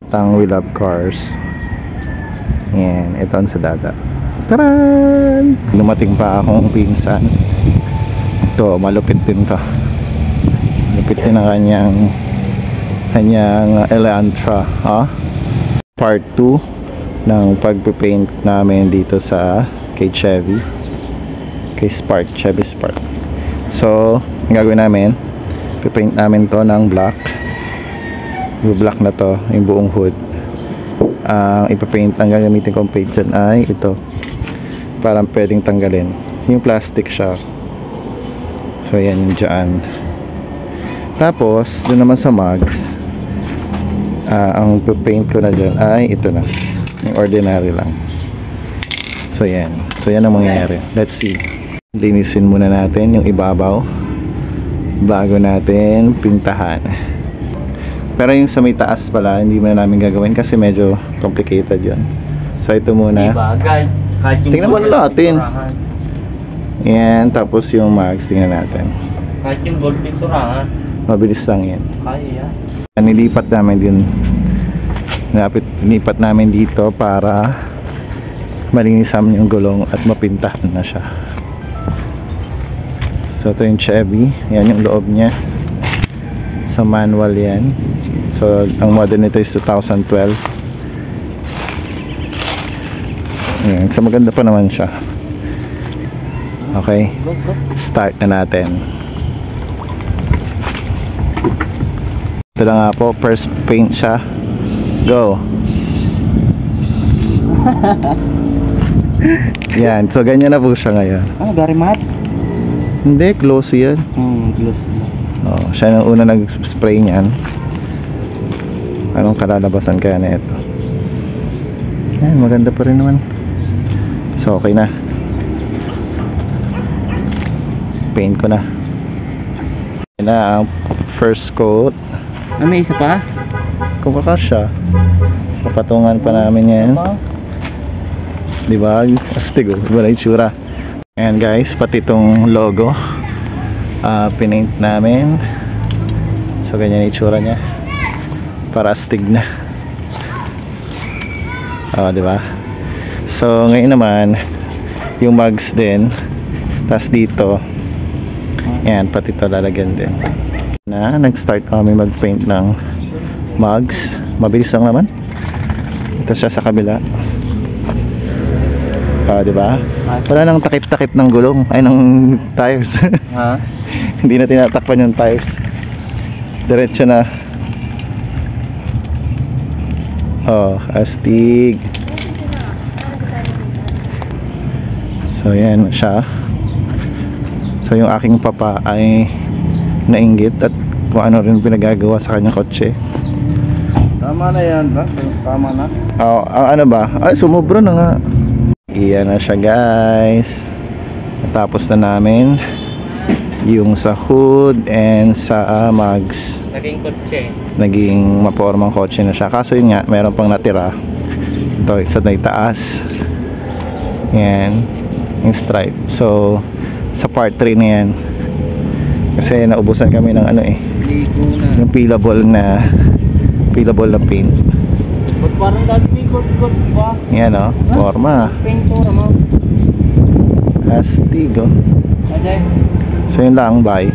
Tang We Love Cars. Yan, ito ang sa dada. Taran! Lumating pa akong pinsan. Ito, malupit din to. Malupit din ang kanyang Elantra. Part 2 ng pagpipaint namin dito sa kay Chevy. Kay Spark, Chevy Spark. So, ang gagawin namin, pipaint namin to ng black. Yung black na to, yung buong hood. Ang ipapaint ang gagamitin kong paint dyan ay ito. Parang pwedeng tanggalin. Yung plastic siya. So, yan yung dyan. Tapos, doon naman sa mugs, ang paint ko na dyan ay ito na. Yung ordinary lang. So, yan. So, yan ang mangyayari. Let's see. Linisin muna natin yung ibabaw bago natin pintahan. Pero yung sa may taas pala, hindi muna namin gagawin kasi medyo complicated yun. So ito muna. Tingnan muna natin. Yan, tapos yung mags, tingnan natin. Kahit yung gold pinturahan. Mabilis lang yan. Kaya. Nilipat namin din. Nilipat namin dito para malinisan yung gulong at mapintahan na siya. So ito yung Chevy. Yan yung loob niya. Sa manual yan. So ang model nito is 2012. Ayan. So maganda pa naman siya. Okay, start na natin. Ito lang nga po, first paint siya. Go. Yan, so ganyan na po siya ngayon. Very matte? Hindi, glossy yan. Glossy. Siya yung una nag-spray niyan. Anong kalalabasan kaya na ito? Yan, maganda pa rin naman. So okay na. Paint ko na. Yan na ang first coat. May isa pa? Kung kakasya, papatungan pa namin yan. Diba? Astig, wala yung tsura. Ayan guys, pati itong logo pinaint namin. So ganyan yung itsura nya. Para astig na. Diba? So ngayon naman, yung mugs din. Tas dito, ayan, pati ito lalagyan din. Nag-start kami mag-paint ng mugs. Mabilis lang naman. Ito siya sa kabila. Diba? Wala nang takip-takip ng gulong. Ay, ng tires. Hindi na tinatakpan yung tires. Diretso na. Astig. So, yan siya. So, yung aking papa ay nainggit at kung ano rin pinagagawa sa kanyang kotse. Tama na yan ba? Tama na? Ano ba? Ay, sumubro na nga. Iyan na siya guys. Natapos na namin yung sa hood and sa mugs. Naging kotse. Naging mapormang kotse na siya. Kaso yun nga, meron pang natira. Ito, sa taas. Yan. Yung stripe. So, sa part 3 na yan. Kasi naubusan kami ng ano yung peelable na paint. Ba't parang dati may gold pa? Yan forma. Pintura mo. Astig So yun lang, bye.